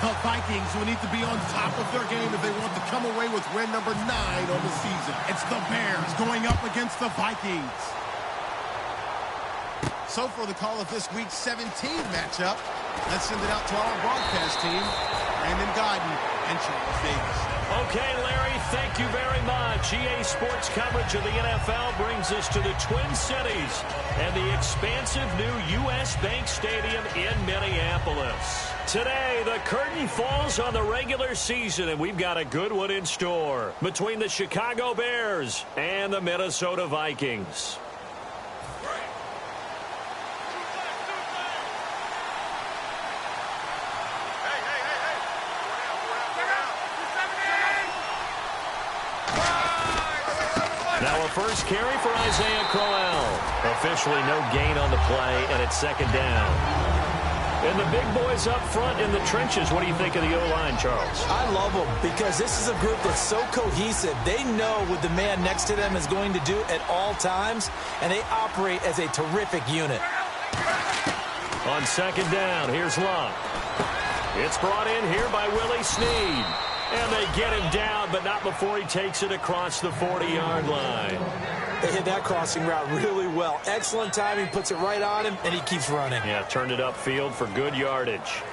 The Vikings will need to be on top of their game if they want to come away with win number 9 on the season. It's the Bears going up against the Vikings. So for the call of this week 17 matchup, let's send it out to our broadcast team, Brandon Godden and Charles Davis. Okay, Larry, thank you very much. EA Sports coverage of the NFL brings us to the Twin Cities and the expansive new U.S. Bank Stadium in Minneapolis. Today, the curtain falls on the regular season, and we've got a good one in store between the Chicago Bears and the Minnesota Vikings. Now a first carry for Isaiah Crowell. Officially no gain on the play, and it's second down. And the big boys up front in the trenches. What do you think of the O-line, Charles? I love them because this is a group that's so cohesive. They know what the man next to them is going to do at all times, and they operate as a terrific unit. On second down, here's Luck. It's brought in here by Willie Snead. And they get him down, but not before he takes it across the 40-yard line. They hit that crossing route really well. Excellent timing, puts it right on him, and he keeps running. Yeah, turned it upfield for good yardage.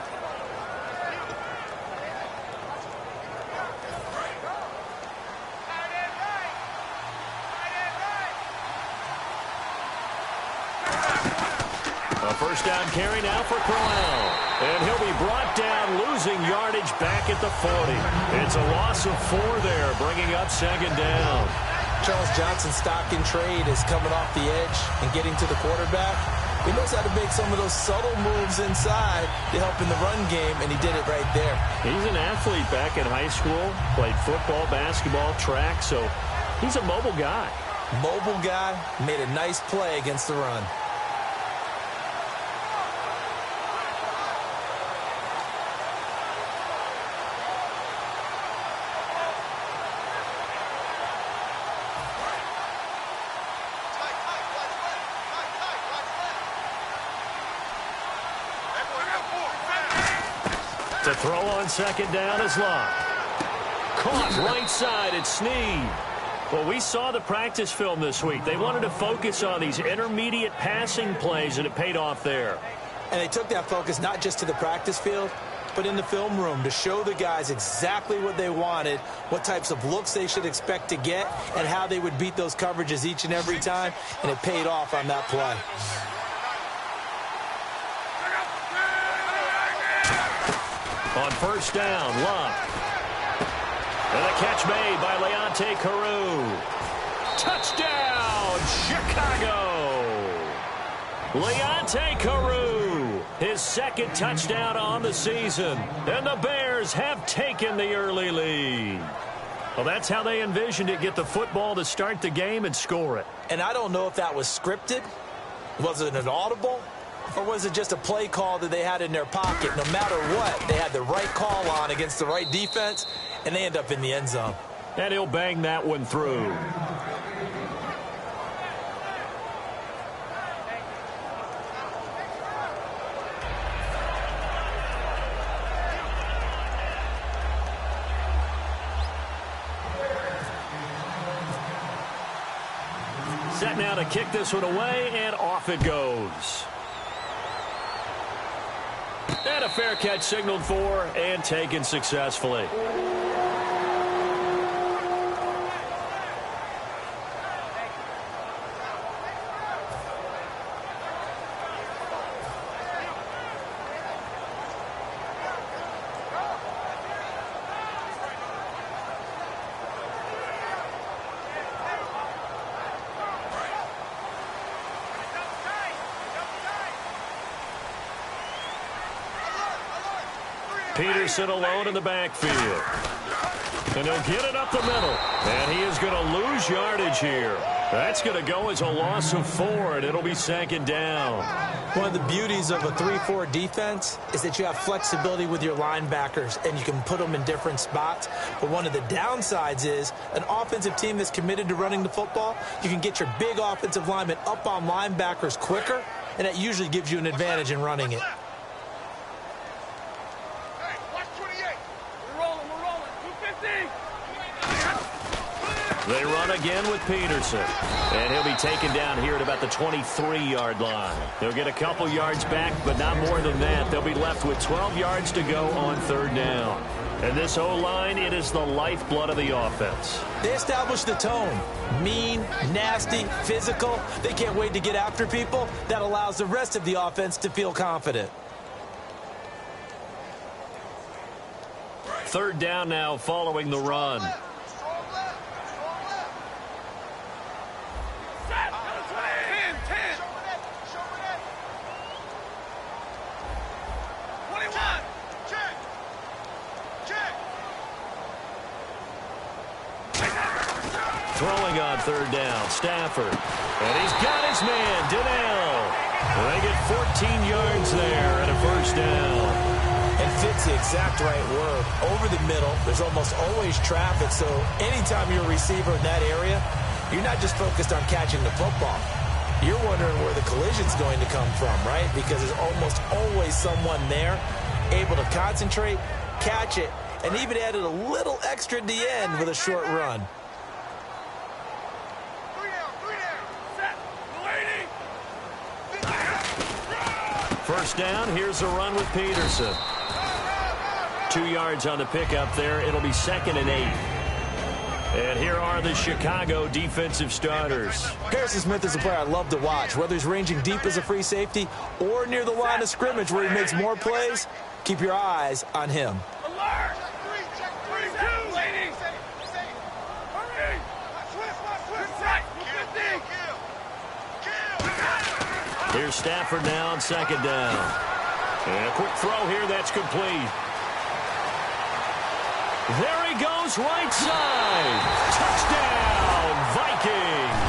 A first down carry now for Crowell. And he'll be brought down, losing yardage back at the 40. It's a loss of 4 there, bringing up second down. Charles Johnson's stock in trade is coming off the edge and getting to the quarterback. He knows how to make some of those subtle moves inside to help in the run game, and he did it right there. He's an athlete back in high school, played football, basketball, track, so he's a mobile guy. Mobile guy, made a nice play against the run. To throw on second down is Luck. Caught right side at Snead. Well, we saw the practice film this week. They wanted to focus on these intermediate passing plays, and it paid off there. And they took that focus not just to the practice field, but in the film room to show the guys exactly what they wanted, what types of looks they should expect to get, and how they would beat those coverages each and every time, and it paid off on that play. On first down, Luck. And a catch made by Leonte Carew. Touchdown, Chicago! Leonte Carew, his second touchdown on the season. And the Bears have taken the early lead. Well, that's how they envisioned it, get the football to start the game and score it. And I don't know if that was scripted. Was it an audible? Or was it just a play call that they had in their pocket? No matter what, they had the right call on against the right defense, and they end up in the end zone. And he'll bang that one through. Set now to kick this one away, and off it goes. And a fair catch signaled for and taken successfully. Peterson alone in the backfield. And he'll get it up the middle. And he is going to lose yardage here. That's going to go as a loss of 4, and it'll be second down. One of the beauties of a 3-4 defense is that you have flexibility with your linebackers, and you can put them in different spots. But one of the downsides is an offensive team that's committed to running the football, you can get your big offensive linemen up on linebackers quicker, and that usually gives you an advantage in running it. They run again with Peterson. And he'll be taken down here at about the 23-yard line. They'll get a couple yards back, but not more than that. They'll be left with 12 yards to go on third down. And this O-line, it is the lifeblood of the offense. They establish the tone. Mean, nasty, physical. They can't wait to get after people. That allows the rest of the offense to feel confident. Third down now following the run. Throwing on third down, Stafford. And he's got his man, Donnell. They get 14 yards there and a first down. It fits the exact right word. Over the middle, there's almost always traffic, so anytime you're a receiver in that area, you're not just focused on catching the football. You're wondering where the collision's going to come from, right? Because there's almost always someone there able to concentrate, catch it, and even added a little extra at the end with a short run. First down, here's a run with Peterson. 2 yards on the pickup there. It'll be 2nd and 8. And here are the Chicago defensive starters. Harrison Smith is a player I love to watch. Whether he's ranging deep as a free safety or near the line of scrimmage where he makes more plays, keep your eyes on him. Here's Stafford now on 2nd down. And a quick throw here that's complete. There he goes, right side. Touchdown, Vikings.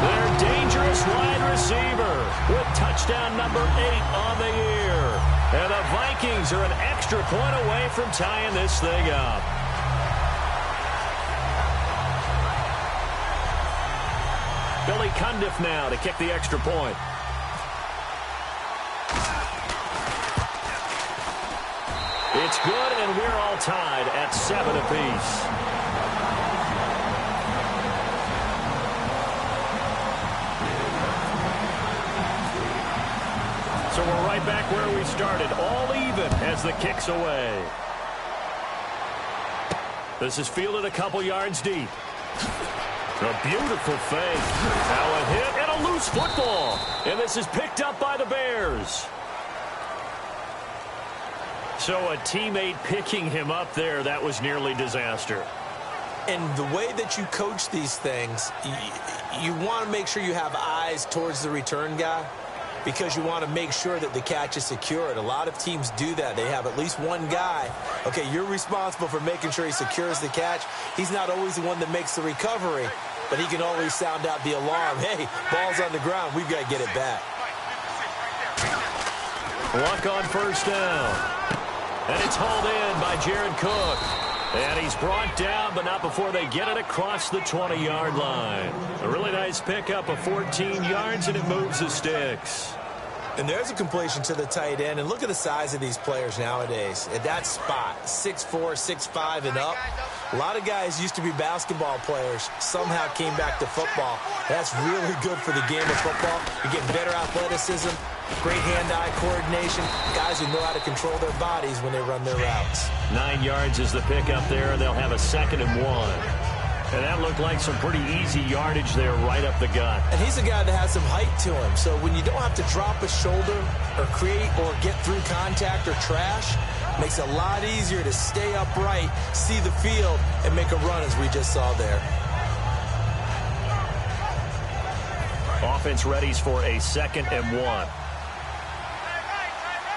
Their dangerous wide receiver with touchdown number 8 on the year. And the Vikings are an extra point away from tying this thing up. Billy Cundiff now to kick the extra point. It's good, and we're all tied at 7 apiece. So we're right back where we started, all even as the kick's away. This is fielded a couple yards deep. A beautiful fake. Now a hit and a loose football. And this is picked up by the Bears. So a teammate picking him up there, that was nearly disaster. And the way that you coach these things, you want to make sure you have eyes towards the return guy because you want to make sure that the catch is secured. A lot of teams do that. They have at least one guy. Okay, you're responsible for making sure he secures the catch. He's not always the one that makes the recovery, but he can always sound out the alarm. Hey, ball's on the ground. We've got to get it back. Luck on first down. And it's hauled in by Jared Cook. And he's brought down, but not before they get it across the 20-yard line. A really nice pickup of 14 yards, and it moves the sticks. And there's a completion to the tight end. And look at the size of these players nowadays. At that spot, 6'4", 6'5", and up. A lot of guys used to be basketball players. Somehow came back to football. That's really good for the game of football. You're getting better athleticism, great hand-eye coordination. Guys who know how to control their bodies when they run their routes. 9 yards is the pickup there, and they'll have a 2nd and 1. And that looked like some pretty easy yardage there right up the gut. And he's a guy that has some height to him. So when you don't have to drop a shoulder or create or get through contact or trash, makes it a lot easier to stay upright, see the field, and make a run as we just saw there. Offense readies for a 2nd and 1.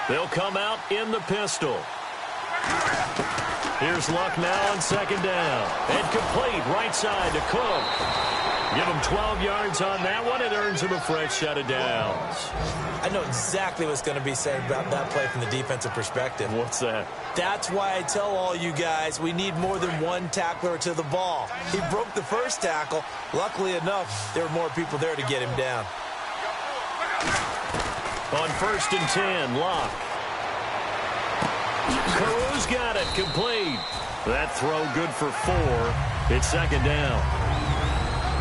They'll come out in the pistol. Here's Luck now on 2nd down. And complete right side to Cook. Give him 12 yards on that one. It earns him a fresh set of downs. I know exactly what's going to be said about that play from the defensive perspective. What's that? That's why I tell all you guys we need more than one tackler to the ball. He broke the first tackle. Luckily enough, there were more people there to get him down. On 1st and 10, Luck. Carew's got it complete. That throw good for 4. It's second down.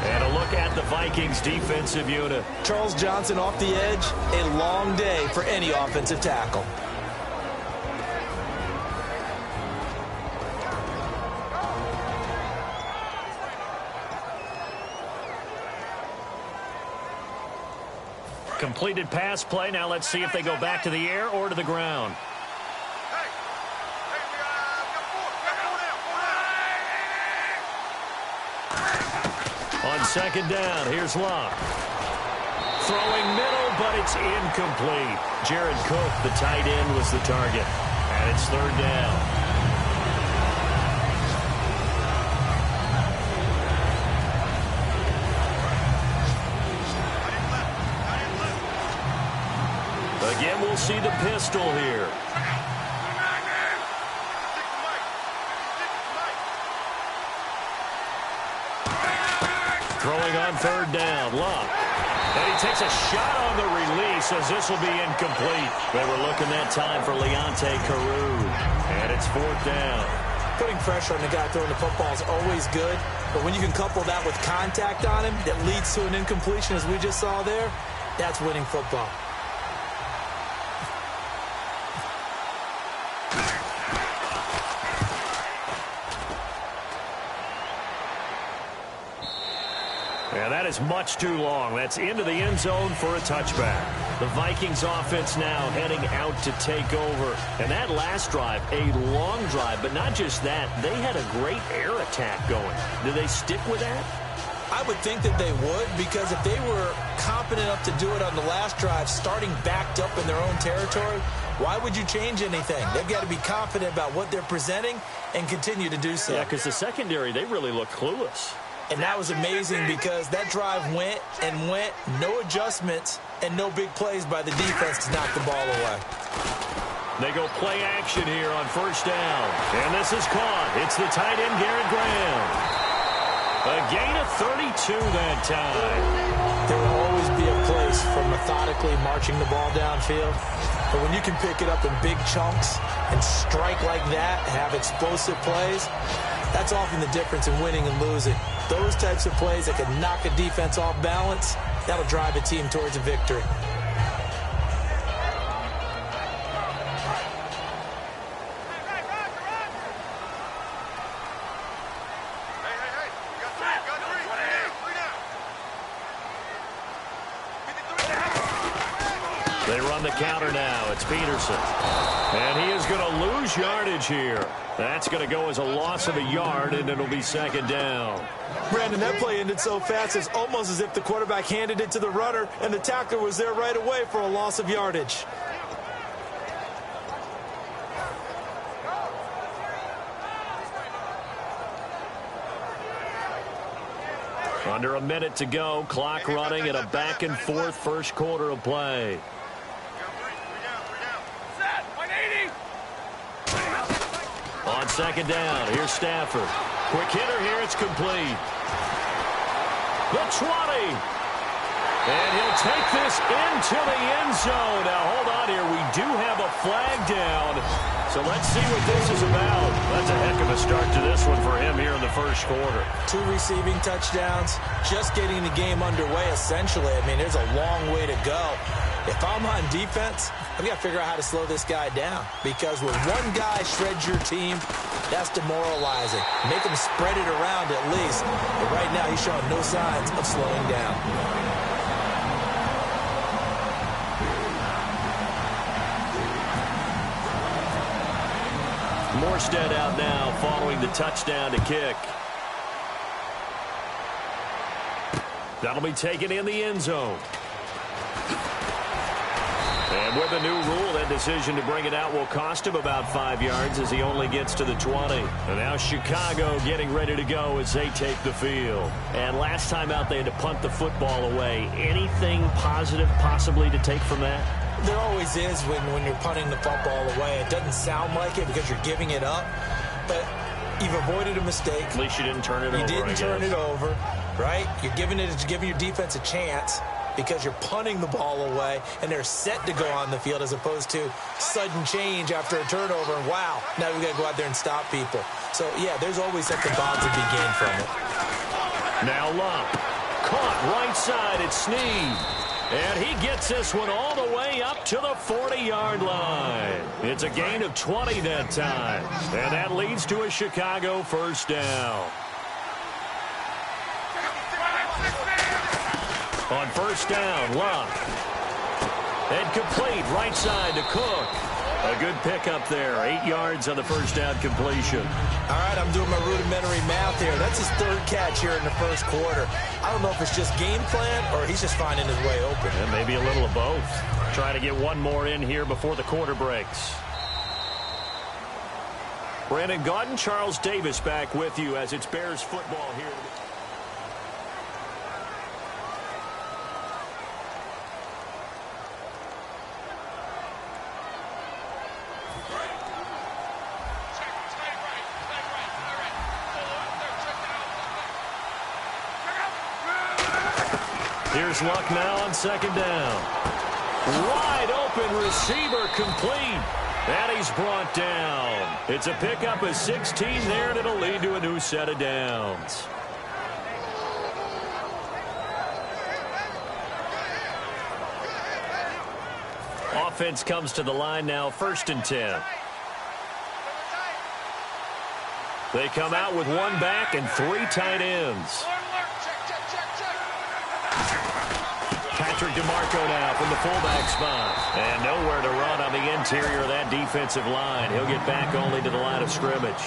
And a look at the Vikings defensive unit. Charles Johnson off the edge, a long day for any offensive tackle. Completed pass play. Now let's see if they go back to the air or to the ground. On second down, here's Locke. Throwing middle, but it's incomplete. Jared Cook, the tight end, was the target. And it's third down. Again, we'll see the pistol here. Throwing on third down, Locke. And he takes a shot on the release as this will be incomplete. They were looking that time for Leonte Carew. And it's fourth down. Putting pressure on the guy throwing the football is always good, but when you can couple that with contact on him that leads to an incompletion, as we just saw there, that's winning football. Yeah, that is much too long. That's into the end zone for a touchback. The Vikings offense now heading out to take over. And that last drive, a long drive, but not just that. They had a great air attack going. Do they stick with that? I would think that they would, because if they were competent enough to do it on the last drive, starting backed up in their own territory, why would you change anything? They've got to be confident about what they're presenting and continue to do so. Yeah, because the secondary, they really look clueless. And that was amazing because that drive went and went, no adjustments and no big plays by the defense to knock the ball away. They go play action here on first down. And this is caught. It's the tight end, Garrett Graham. A gain of 32 that time. There will always be a place for methodically marching the ball downfield. But when you can pick it up in big chunks and strike like that, have explosive plays, that's often the difference in winning and losing. Those types of plays that can knock a defense off balance, that'll drive a team towards a victory. They run the counter now. It's Peterson. And he is going to lose yardage here. That's going to go as a loss of a yard, and it'll be second down. Brandon, that play ended so fast, it's almost as if the quarterback handed it to the runner, and the tackler was there right away for a loss of yardage. Under a minute to go. Clock running at a back-and-forth first quarter of play. On second down, here's Stafford. Quick hitter here, it's complete. The 20. And he'll take this into the end zone. Now, hold on here. We do have a flag down. So let's see what this is about. That's a heck of a start to this one for him here in the first quarter. 2 receiving touchdowns, just getting the game underway, essentially. I mean, there's a long way to go. If I'm on defense, I've got to figure out how to slow this guy down. Because when one guy shreds your team, that's demoralizing. Make him spread it around at least. But right now, he's showing no signs of slowing down. Morstead out now following the touchdown to kick. That'll be taken in the end zone. And with a new rule, that decision to bring it out will cost him about 5 yards as he only gets to the 20. And now Chicago getting ready to go as they take the field. And last time out, they had to punt the football away. Anything positive possibly to take from that? There always is when you're punting the football away. It doesn't sound like it because you're giving it up, but you've avoided a mistake. At least you didn't turn it over. You didn't turn it over, right? You're giving your defense a chance. because you're punting the ball away and they're set to go on the field as opposed to sudden change after a turnover. And wow, now we've got to go out there and stop people. So, yeah, there's always something positive to be gained from it. Now Luck. Caught right side. It's Snead. And he gets this one all the way up to the 40-yard line. It's a gain of 20 that time. And that leads to a Chicago first down. On first down, Luck. And complete right side to Cook. A good pickup there. 8 yards on the first down completion. All right, I'm doing my rudimentary math here. That's his third catch here in the first quarter. I don't know if it's just game plan or he's just finding his way open. And maybe a little of both. Trying to get one more in here before the quarter breaks. Brandon Gaudin, Charles Davis back with you as it's Bears football here. Here's Luck now on second down. Wide open receiver complete. And he's brought down. It's a pickup of 16 there, and it'll lead to a new set of downs. Offense comes to the line now, 1st and 10. They come out with one back and 3 tight ends. Patrick DeMarco now from the fullback spot. And nowhere to run on the interior of that defensive line. He'll get back only to the line of scrimmage.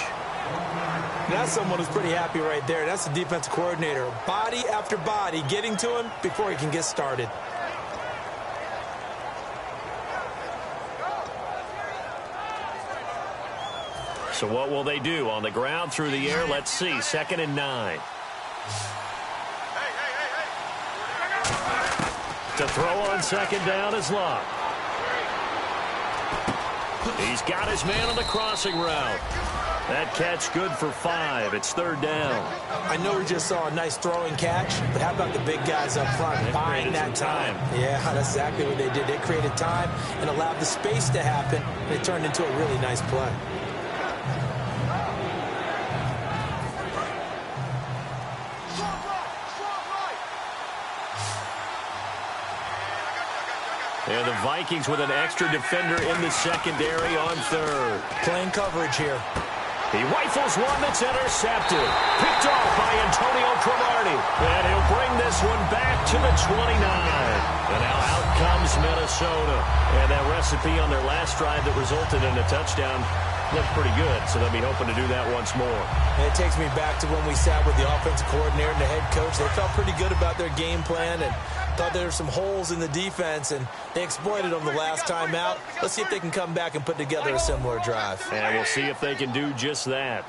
That's someone who's pretty happy right there. That's the defensive coordinator. Body after body getting to him before he can get started. So what will they do? On the ground, through the air, let's see. 2nd and 9. To throw on second down is Luck. He's got his man on the crossing route. That catch good for 5. It's 3rd down. I know we just saw a nice throwing catch, but how about the big guys up front buying that time? Yeah, that's exactly what they did. They created time and allowed the space to happen, and it turned into a really nice play. And the Vikings with an extra defender in the secondary on 3rd. Playing coverage here. He rifles one that's intercepted. Picked off by Antonio Cromartie. And he'll bring this one back to the 29. And now out comes Minnesota. And that recipe on their last drive that resulted in a touchdown looked pretty good. So they'll be hoping to do that once more. And it takes me back to when we sat with the offensive coordinator and the head coach. They felt pretty good about their game plan and thought there were some holes in the defense, and they exploited them the last time out. Let's see if they can come back and put together a similar drive. And we'll see if they can do just that.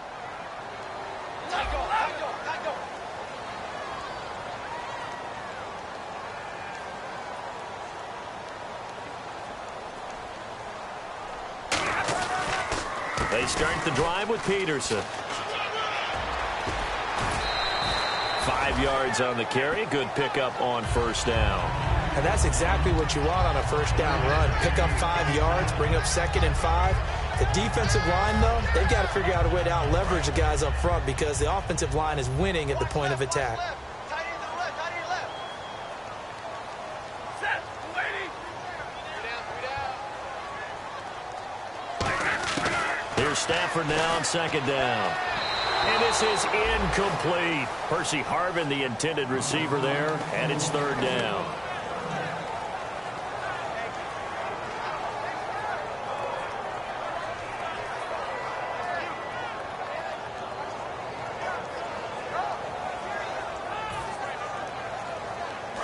They start the drive with Peterson. 5 yards on the carry. Good pickup on first down. And that's exactly what you want on a first down run. Pick up 5 yards, bring up 2nd and 5. The defensive line, though, they've got to figure out a way to out-leverage the guys up front because the offensive line is winning at the point of attack. Here's Stafford now on 2nd down. And this is incomplete. Percy Harvin, the intended receiver there, and it's 3rd down.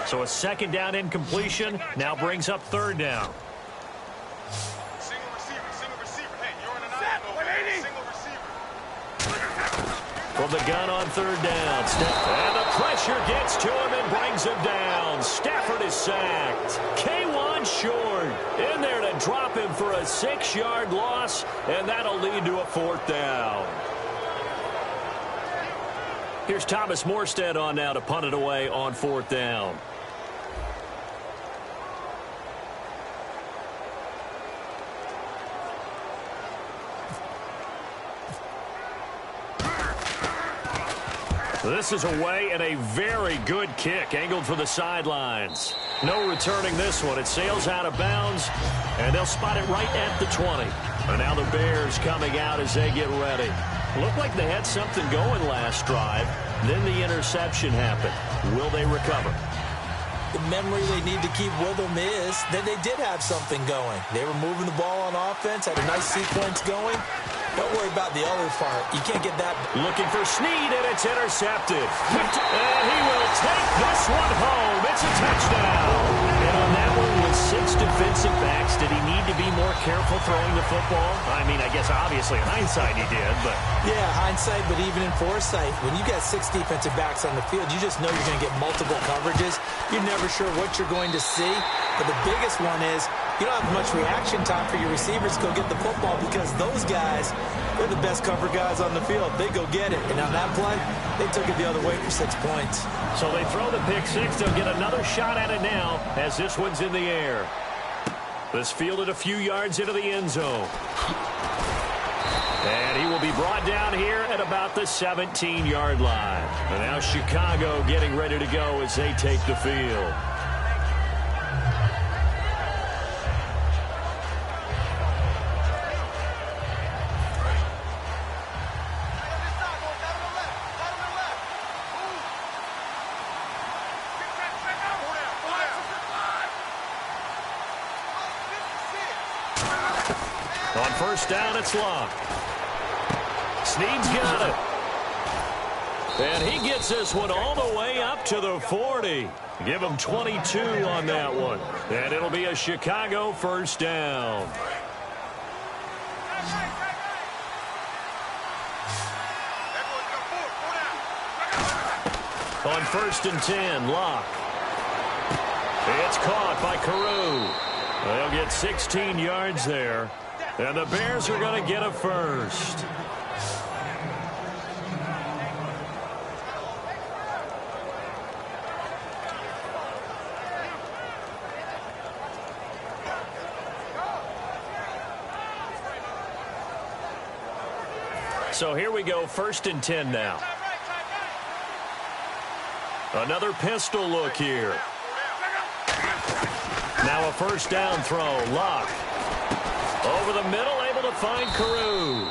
So a 2nd down incompletion now brings up 3rd down. From the gun on 3rd down. And the pressure gets to him and brings him down. Stafford is sacked. K1 short. In there to drop him for a 6-yard loss. And that'll lead to a 4th down. Here's Thomas Morstead on now to punt it away on 4th down. This is away and a very good kick angled for the sidelines. No returning this one. It sails out of bounds, and they'll spot it right at the 20. And now the Bears coming out as they get ready. Looked like they had something going last drive. Then the interception happened. Will they recover? The memory they need to keep with them is that they did have something going. They were moving the ball on offense, had a nice sequence going. Don't worry about the other part. You can't get that. Looking for Snead, and it's intercepted. And he will take this one home. It's a touchdown. And on that one, with 6 defensive backs, did he need to be more careful throwing the football? I mean, I guess obviously in hindsight he did, but... Yeah, hindsight, but even in foresight, when you got 6 defensive backs on the field, you just know you're going to get multiple coverages. You're never sure what you're going to see. But the biggest one is you don't have much reaction time for your receivers to go get the football because those guys, they're the best cover guys on the field. They go get it. And on that play, they took it the other way for 6 points. So they throw the pick six. They'll get another shot at it now as this one's in the air. This fielded a few yards into the end zone. And he will be brought down here at about the 17-yard line. And now Chicago getting ready to go as they take the field. On first down, it's locked. Snead's got it. And he gets this one all the way up to the 40. Give him 22 on that one. And it'll be a Chicago first down. On first and 10, Locke. It's caught by Carew. They'll get 16 yards there. And the Bears are going to get a first. So here we go, first and 10 now. Another pistol look here. Now a first down throw. Locke. Over the middle, able to find Carew.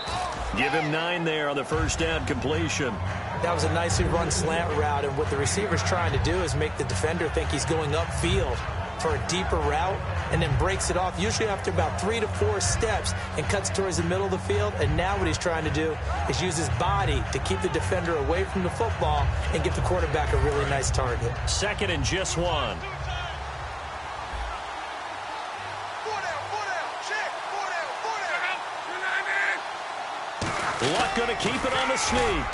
Give him 9 there on the first down completion. That was a nicely run slant route, and what the receiver's trying to do is make the defender think he's going upfield for a deeper route and then breaks it off, usually after about 3 to 4 steps, and cuts towards the middle of the field. And now what he's trying to do is use his body to keep the defender away from the football and give the quarterback a really nice target. Second and just 1. Luck going to keep it on the sneak.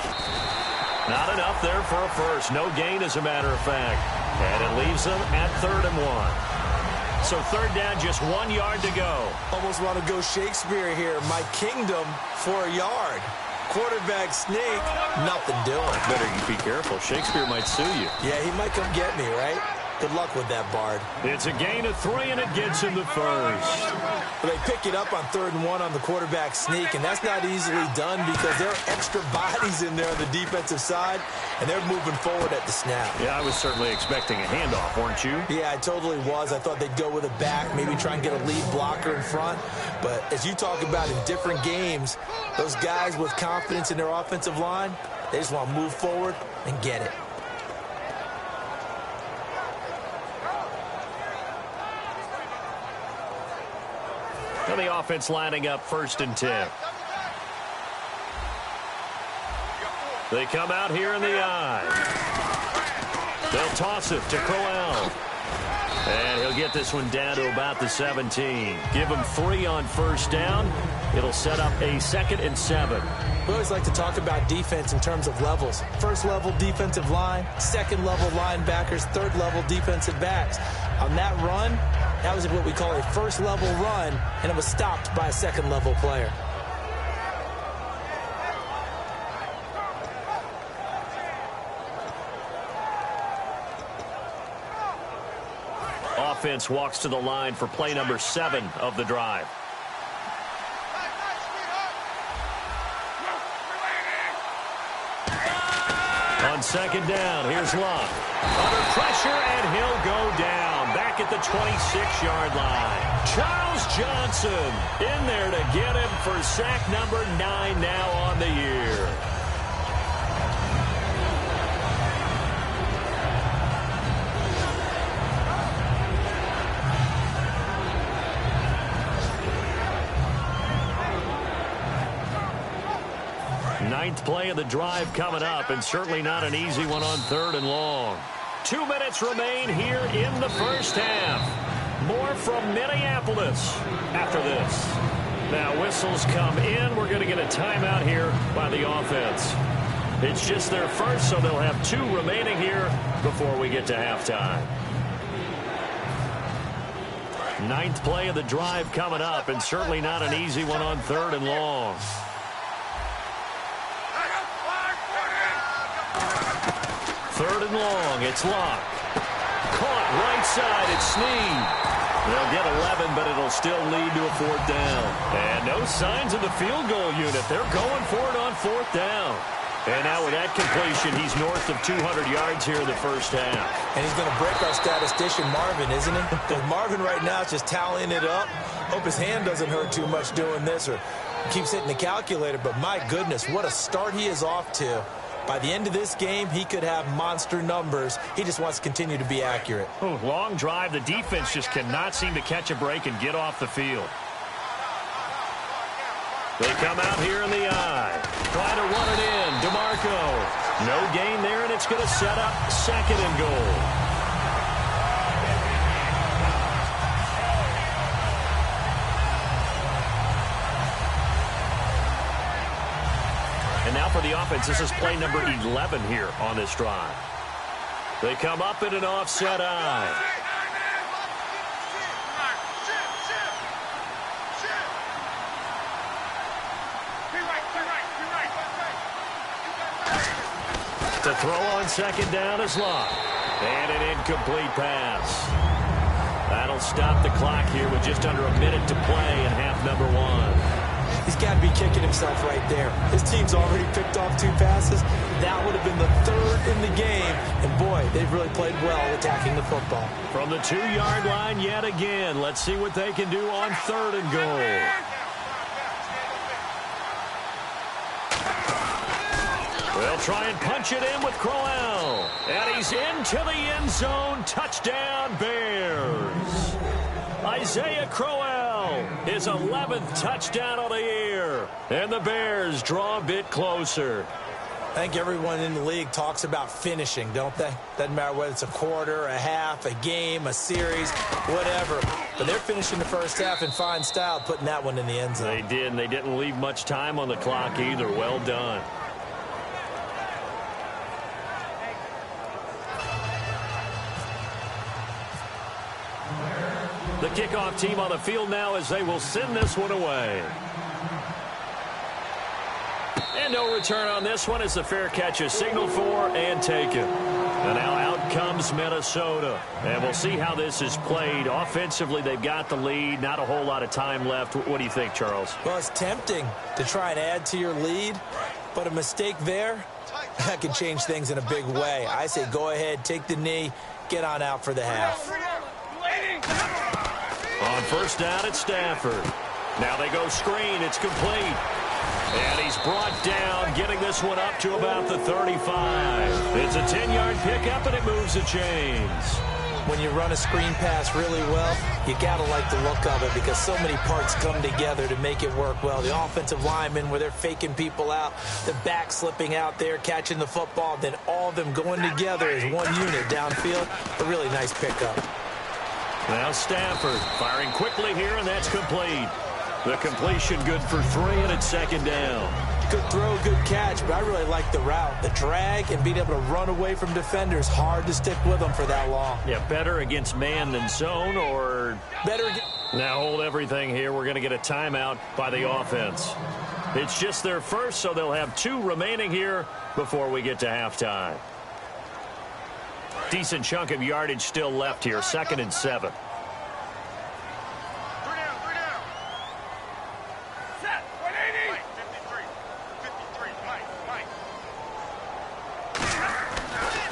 Not enough there for a first. No gain, as a matter of fact. And it leaves them at 3rd and 1. So third down, just 1 yard to go. Almost want to go Shakespeare here. My kingdom for a yard. Quarterback sneak, nothing doing. Better be careful. Shakespeare might sue you. Yeah, he might come get me, right? Good luck with that, Bard. It's a gain of 3, and it gets him the first. Well, they pick it up on 3rd and 1 on the quarterback sneak, and that's not easily done because there are extra bodies in there on the defensive side, and they're moving forward at the snap. Yeah, I was certainly expecting a handoff, weren't you? Yeah, I totally was. I thought they'd go with a back, maybe try and get a lead blocker in front. But as you talk about in different games, those guys with confidence in their offensive line, they just want to move forward and get it. And the offense lining up 1st and 10. They come out here in the eye. They'll toss it to Crowell. And he'll get this one down to about the 17. Give him 3 on first down. It'll set up a 2nd and 7. We always like to talk about defense in terms of levels. First level defensive line, second level linebackers, third level defensive backs. On that run, that was what we call a first level run, and it was stopped by a second level player. Offense walks to the line for play number 7 of the drive. On On second down, here's Luck. Under pressure, and he'll go down. Back at the 26-yard line. Charles Johnson in there to get him for sack number 9 now on the year. Ninth play of the drive coming up, and certainly not an easy one on 3rd and long. 2 minutes remain here in the first half. More from Minneapolis after this. Now whistles come in. We're going to get a timeout here by the offense. It's just their first, so they'll have 2 remaining here before we get to halftime. Ninth play of the drive coming up, and certainly not an easy one on 3rd and long. Third and long, it's Luck. Caught right side, it's Snead. They'll get 11, but it'll still lead to a 4th down. And no signs of the field goal unit. They're going for it on 4th down. And now with that completion, he's north of 200 yards here in the first half. And he's going to break our statistician, Marvin, isn't he? Because Marvin right now is just tallying it up. Hope his hand doesn't hurt too much doing this or keeps hitting the calculator. But my goodness, what a start he is off to. By the end of this game, he could have monster numbers. He just wants to continue to be accurate. Oh, long drive. The defense just cannot seem to catch a break and get off the field. They come out here in the eye. Trying to run it in. DeMarco. No gain there, and it's going to set up 2nd and goal. And now for the offense, this is play number 11 here on this drive. They come up in an offset eye. To throw on 2nd down is Luck. And an incomplete pass. That'll stop the clock here with just under a minute to play in half number 1. He's got to be kicking himself right there. His team's already picked off 2 passes. That would have been the 3rd in the game. And, boy, they've really played well attacking the football. From the 2-yard line yet again. Let's see what they can do on 3rd and goal. They'll try and punch it in with Crowell. And he's into the end zone. Touchdown, Bears. Isaiah Crowell, his 11th touchdown of the year. And the Bears draw a bit closer. I think everyone in the league talks about finishing, don't they? Doesn't matter whether it's a quarter, a half, a game, a series, whatever. But they're finishing the first half in fine style, putting that one in the end zone. They did, and they didn't leave much time on the clock either. Well done. The kickoff team on the field now as they will send this one away. And no return on this one as the fair catch is signaled for and taken. And now out comes Minnesota. And we'll see how this is played. Offensively, they've got the lead. Not a whole lot of time left. What do you think, Charles? Well, it's tempting to try and add to your lead. But a mistake there, that can change things in a big way. I say go ahead, take the knee, get on out for the half. On first down, it's Stafford. Now they go screen. It's complete. And he's brought down, getting this one up to about the 35. It's a 10-yard pickup, and it moves the chains. When you run a screen pass really well, you got to like the look of it because so many parts come together to make it work well. The offensive linemen, where they're faking people out, the back slipping out there, catching the football, then all of them going together as one unit downfield. A really nice pickup. Now Stafford firing quickly here, and that's complete. The completion good for 3, and it's 2nd down. Good throw, good catch, but I really like the route. The drag and being able to run away from defenders, hard to stick with them for that long. Yeah, better against man than zone, or better. Now hold everything here. We're going to get a timeout by the offense. It's just their first, so they'll have 2 remaining here before we get to halftime. Decent chunk of yardage still left here. 2nd and 7.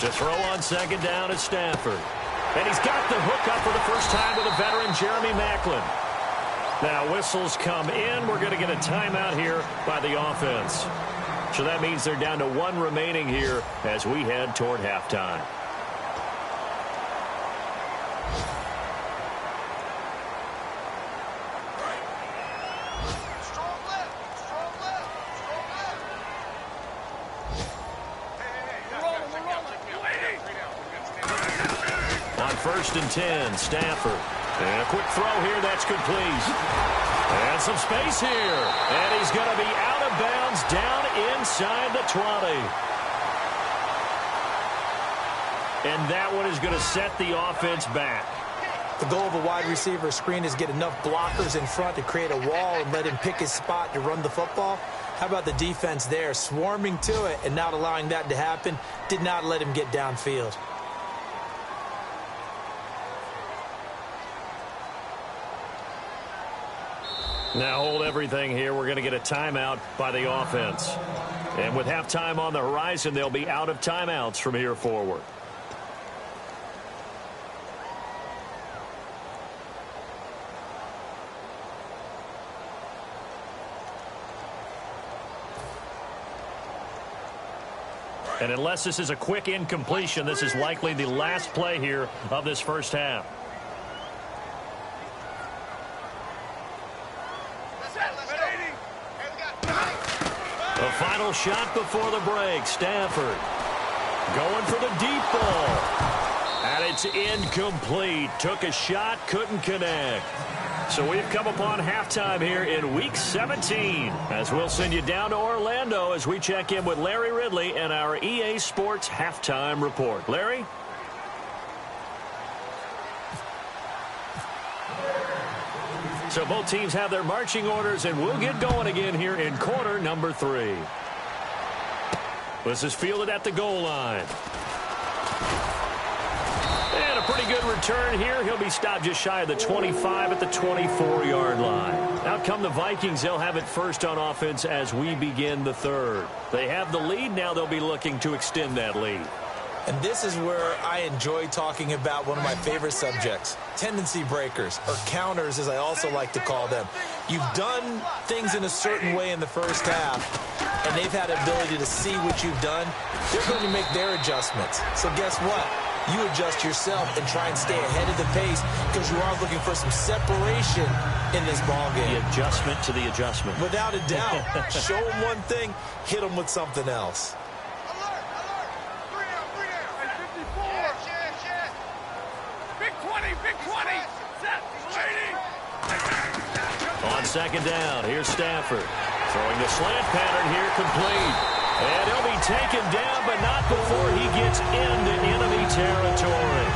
To throw on second down is Stafford. And he's got the hook up for the first time with a veteran, Jeremy Maclin. Now whistles come in. We're going to get a timeout here by the offense. So that means they're down to one remaining here as we head toward halftime. First and 10, Stafford. And a quick throw here, that's complete. And some space here. And he's going to be out of bounds down inside the 20. And that one is going to set the offense back. The goal of a wide receiver screen is get enough blockers in front to create a wall and let him pick his spot to run the football. How about the defense there, swarming to it and not allowing that to happen? Did not let him get downfield. Now hold everything here. We're going to get a timeout by the offense. And with halftime on the horizon, they'll be out of timeouts from here forward. And unless this is a quick incompletion, this is likely the last play here of this first half. The final shot before the break. Stafford going for the deep ball. And it's incomplete. Took a shot, couldn't connect. So we've come upon halftime here in Week 17. As we'll send you down to Orlando as we check in with Larry Ridley and our EA Sports Halftime Report. Larry? So both teams have their marching orders, and we'll get going again here in quarter number 3. This is fielded at the goal line. And a pretty good return here. He'll be stopped just shy of the 25 at the 24-yard line. Out come the Vikings. They'll have it first on offense as we begin the third. They have the lead. Now they'll be looking to extend that lead. And this is where I enjoy talking about one of my favorite subjects, tendency breakers, or counters as I also like to call them. You've done things in a certain way in the first half, and they've had the ability to see what you've done. They're going to make their adjustments. So guess what? You adjust yourself and try and stay ahead of the pace because you are looking for some separation in this ballgame. The adjustment to the adjustment. Without a doubt. Show them one thing, hit them with something else. On second down, here's Stafford. Throwing the slant pattern here, complete. And he'll be taken down, but not before he gets into enemy territory.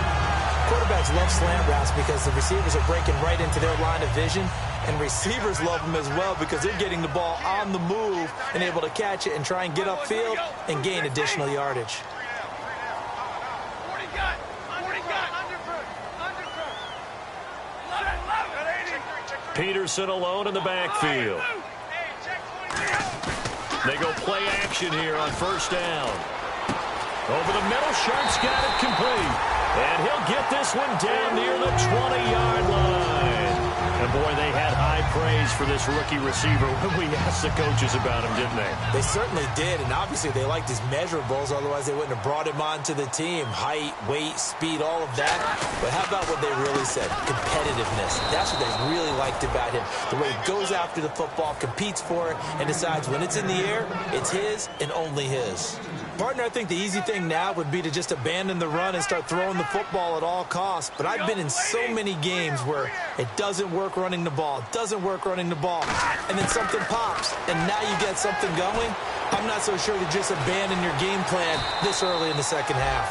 Quarterbacks love slant routes because the receivers are breaking right into their line of vision, and receivers love them as well because they're getting the ball on the move and able to catch it and try and get upfield and gain additional yardage. Peterson alone in the backfield. They go play action here on first down. Over the middle, Sharp's got it complete. And he'll get this one down near the 20-yard line. And, boy, they had high praise for this rookie receiver when we asked the coaches about him, didn't they? They certainly did, and obviously they liked his measurables, otherwise they wouldn't have brought him onto the team. Height, weight, speed, all of that. But how about what they really said? Competitiveness. That's what they really liked about him. The way he goes after the football, competes for it, and decides when it's in the air, it's his and only his. Partner, I think the easy thing now would be to just abandon the run and start throwing the football at all costs. But I've been in so many games where it doesn't work running the ball, and then something pops, and now you get something going. I'm not so sure to just abandon your game plan this early in the second half.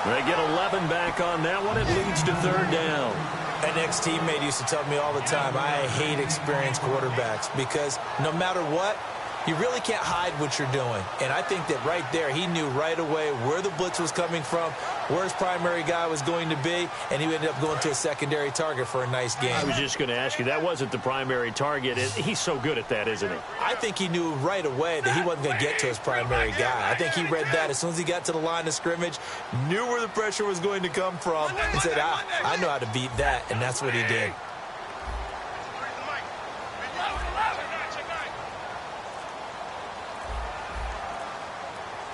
They get 11 back on that one. It leads to third down. An ex-teammate used to tell me all the time, I hate experienced quarterbacks because no matter what, You really can't hide what you're doing. And I think that right there, he knew right away where the blitz was coming from, where his primary guy was going to be, and he ended up going to a secondary target for a nice game. I was just going to ask you, that wasn't the primary target. He's so good at that, isn't he? I think he knew right away that he wasn't going to get to his primary guy. I think he read that as soon as he got to the line of scrimmage, knew where the pressure was going to come from, and said, I know how to beat that, and that's what he did.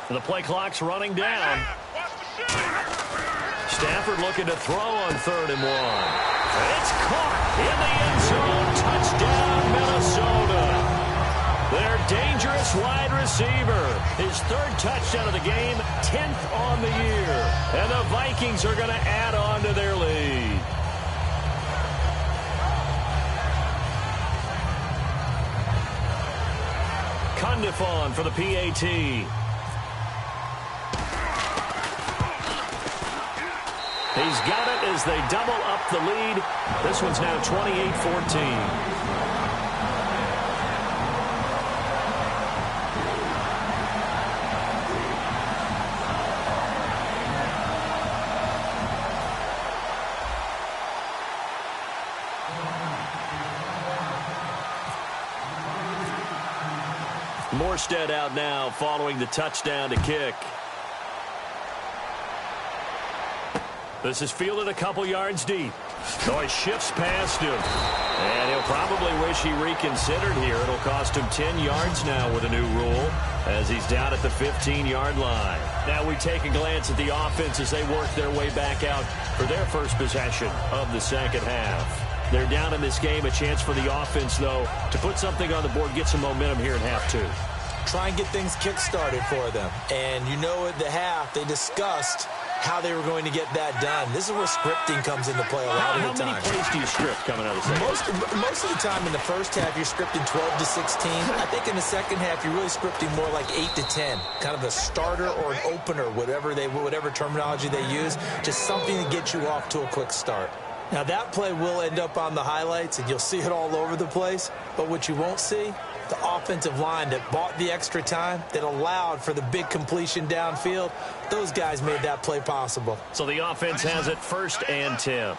The play clock's running down. Stafford looking to throw on 3rd and 1. It's caught in the end zone. Touchdown, Minnesota. Their dangerous wide receiver. His 3rd touchdown of the game, 10th on the year. And the Vikings are going to add on to their lead. Condifon for the PAT. He's got it as they double up the lead. This one's now 28-14. Morstead out now following the touchdown to kick. This is fielded a couple yards deep. So he shifts past him. And he'll probably wish he reconsidered here. It'll cost him 10 yards now with a new rule as he's down at the 15-yard line. Now we take a glance at the offense as they work their way back out for their first possession of the second half. They're down in this game. A chance for the offense, though, to put something on the board, get some momentum here in half 2. Try and get things kick-started for them. And you know at the half, they discussed how they were going to get that done. This is where scripting comes into play a lot of the time. How many plays do you script coming out of the second? Most of the time in the first half, you're scripting 12 to 16. I think in the second half, you're really scripting more like 8 to 10. Kind of a starter or an opener, whatever terminology they use. Just something to get you off to a quick start. Now, that play will end up on the highlights, and you'll see it all over the place. But what you won't see, the offensive line that bought the extra time, that allowed for the big completion downfield, those guys made that play possible. So the offense has it 1st and 10.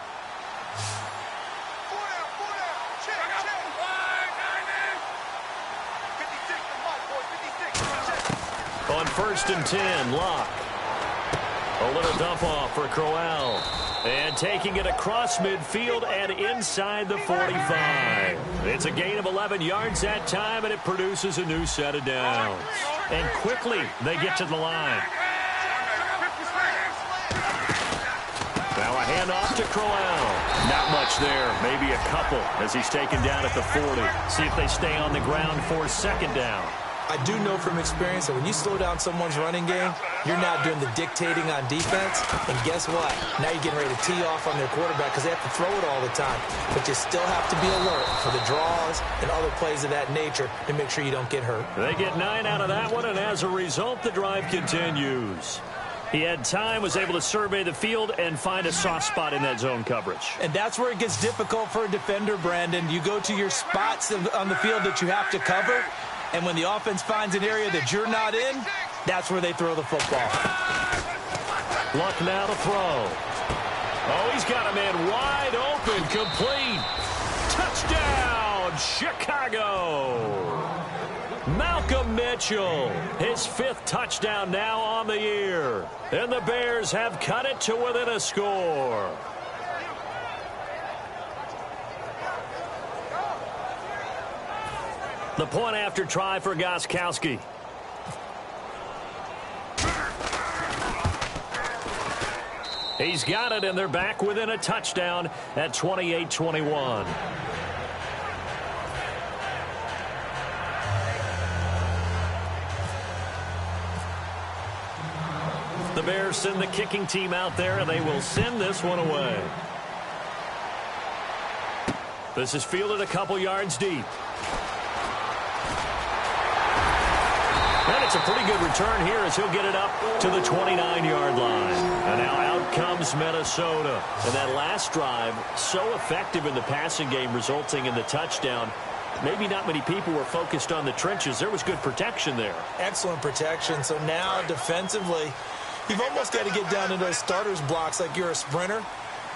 On 1st and 10, Locke. A little dump off for Crowell. And taking it across midfield and inside the 45. It's a gain of 11 yards that time, and it produces a new set of downs. And quickly, they get to the line. Now a handoff to Crowell. Not much there, maybe a couple as he's taken down at the 40. See if they stay on the ground for 2nd down. I do know from experience that when you slow down someone's running game, you're now doing the dictating on defense. And guess what? Now you're getting ready to tee off on their quarterback because they have to throw it all the time. But you still have to be alert for the draws and other plays of that nature to make sure you don't get hurt. They get 9 out of that one, and as a result, the drive continues. He had time, was able to survey the field and find a soft spot in that zone coverage. And that's where it gets difficult for a defender, Brandon. You go to your spots on the field that you have to cover. And when the offense finds an area that you're not in, that's where they throw the football. Luck now to throw. Oh, he's got a man wide open, complete. Touchdown, Chicago. Malcolm Mitchell, his 5th touchdown now on the year. And the Bears have cut it to within a score. The point after try for Gostkowski. He's got it, and they're back within a touchdown at 28-21. The Bears send the kicking team out there, and they will send this one away. This is fielded a couple yards deep. And it's a pretty good return here as he'll get it up to the 29-yard line. And now out comes Minnesota. And that last drive, so effective in the passing game, resulting in the touchdown. maybe not many people were focused on the trenches. There was good protection there. Excellent protection. So now defensively, you've almost got to get down to those starters blocks like you're a sprinter.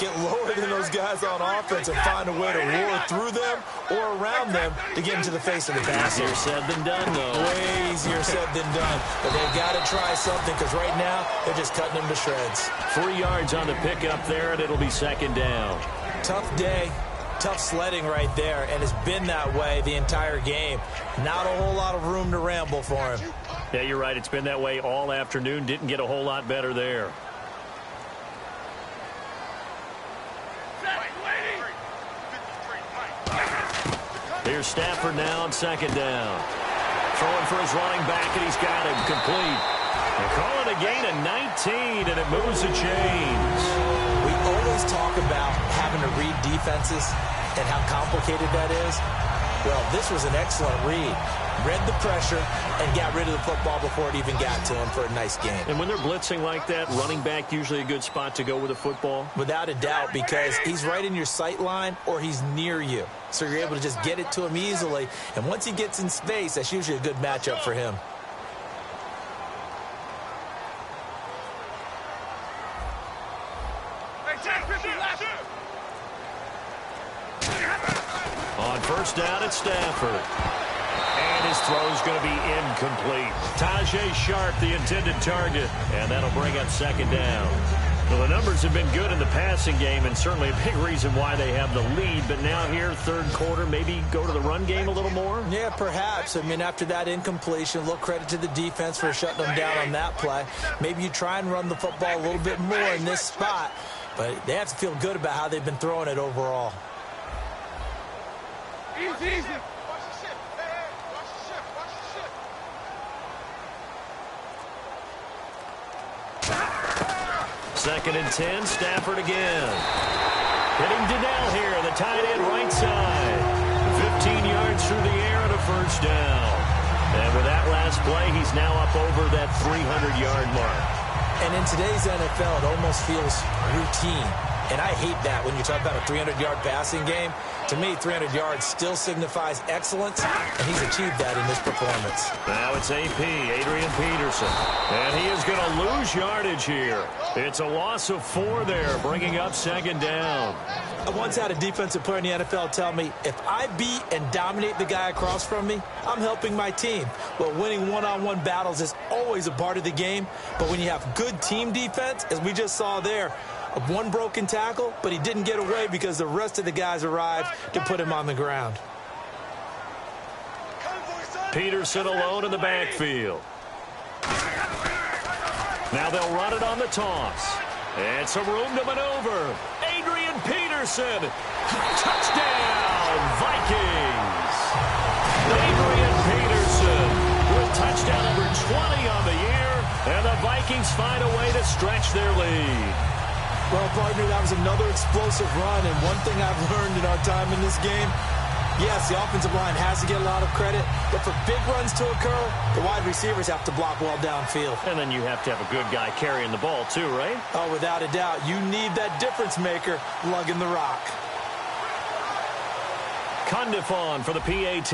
Get lower than those guys on offense and find a way to roar through them or around them to get into the face of the passer. Easier said than done, though. Way easier said than done. But they've got to try something because right now they're just cutting them to shreds. 3 yards on the pickup there, and it'll be second down. Tough day. Tough sledding right there, and it's been that way the entire game. Not a whole lot of room to ramble for him. Yeah, you're right. It's been that way all afternoon. Didn't get a whole lot better there. Here's Stafford now on second down. Throwing for his running back, and he's got him complete. They call it a gain of 19, and it moves the chains. We always talk about having to read defenses and how complicated that is. Well, this was an excellent read. Read the pressure and got rid of the football before it even got to him for a nice game. And when they're blitzing like that, running back usually a good spot to go with the football? Without a doubt, because he's right in your sight line or he's near you. So you're able to just get it to him easily. And once he gets in space, that's usually a good matchup for him. On first down, it's Stafford. And his throw's going to be incomplete. Tajay Sharp, the intended target. And that'll bring up second down. Well, the numbers have been good in the passing game, and certainly a big reason why they have the lead. But now here, third quarter, maybe go to the run game a little more? Yeah, perhaps. I mean, after that incompletion, a little credit to the defense for shutting them down on that play. Maybe you try and run the football a little bit more in this spot. But they have to feel good about how they've been throwing it overall. Easy. Second and 10, Stafford again. Hitting Donnell here, the tight end right side. 15 yards through the air and a first down. And with that last play, he's now up over that 300-yard mark. And in today's NFL, it almost feels routine. And I hate that when you talk about a 300-yard passing game. To me, 300 yards still signifies excellence, and he's achieved that in this performance. Now it's AP, Adrian Peterson. And he is going to lose yardage here. It's a loss of 4 there, bringing up second down. I once had a defensive player in the NFL tell me, if I beat and dominate the guy across from me, I'm helping my team. Well, winning one-on-one battles is always a part of the game, but when you have good team defense, as we just saw there, one broken tackle, but he didn't get away because the rest of the guys arrived to put him on the ground. Peterson alone in the backfield. Now they'll run it on the toss. And some room to maneuver. Adrian Peterson. Touchdown, Vikings. Adrian Peterson with touchdown number 20 on the year. And the Vikings find a way to stretch their lead. Well, partner, that was another explosive run, and one thing I've learned in our time in this game, yes, the offensive line has to get a lot of credit, but for big runs to occur, the wide receivers have to block well downfield. And then you have to have a good guy carrying the ball too, right? Oh, without a doubt. You need that difference maker lugging the rock. Condifon for the PAT.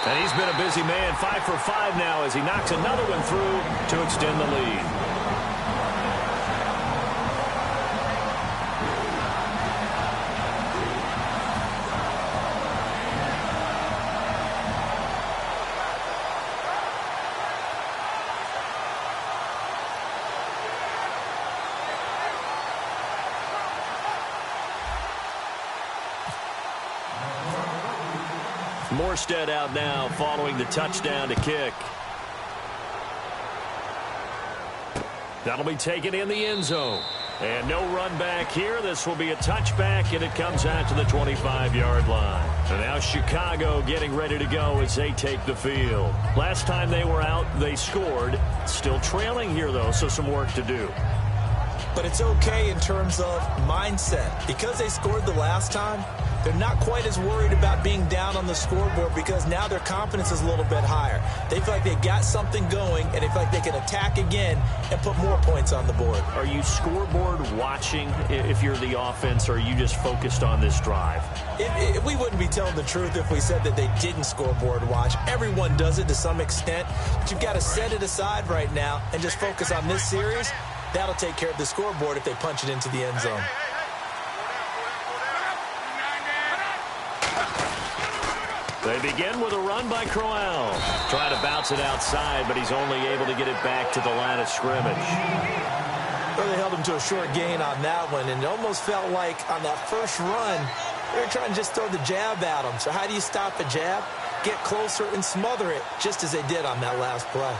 And he's been a busy man, 5 for 5 now as he knocks another one through to extend the lead. Morstead out now following the touchdown to kick. That'll be taken in the end zone. And no run back here. This will be a touchback, and it comes out to the 25-yard line. And now Chicago getting ready to go as they take the field. Last time they were out, they scored. Still trailing here, though, so some work to do. But it's okay in terms of mindset. Because they scored the last time, they're not quite as worried about being down on the scoreboard because now their confidence is a little bit higher. They feel like they got something going, and they feel like they can attack again and put more points on the board. Are you scoreboard watching if you're the offense, or are you just focused on this drive? We wouldn't be telling the truth if we said that they didn't scoreboard watch. Everyone does it to some extent, but you've got to set it aside right now and just focus on this series. That'll take care of the scoreboard if they punch it into the end zone. They begin with a run by Crowell. Trying to bounce it outside, but he's only able to get it back to the line of scrimmage. Well, they held him to a short gain on that one, and it almost felt like on that first run, they were trying to just throw the jab at him. So how do you stop a jab? Get closer and smother it, just as they did on that last play.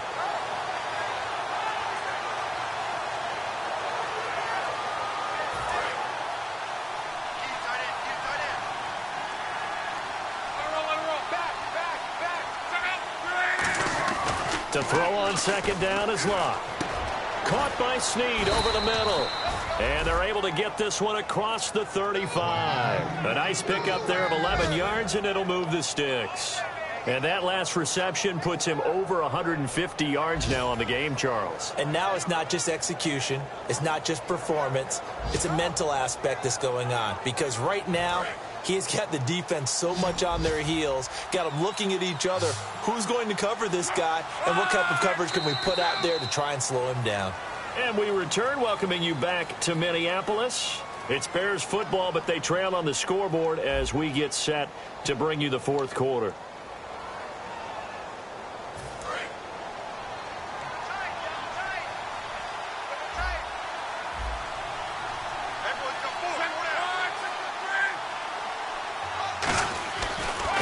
To throw on second down is Locke. Caught by Snead over the middle. And they're able to get this one across the 35. A nice pickup there of 11 yards, and it'll move the sticks. And that last reception puts him over 150 yards now on the game, Charles. And now it's not just execution. It's not just performance. It's a mental aspect that's going on. Because right now, he's got the defense so much on their heels, got them looking at each other. Who's going to cover this guy, and what type of coverage can we put out there to try and slow him down? And we return, welcoming you back to Minneapolis. It's Bears football, but they trail on the scoreboard as we get set to bring you the fourth quarter.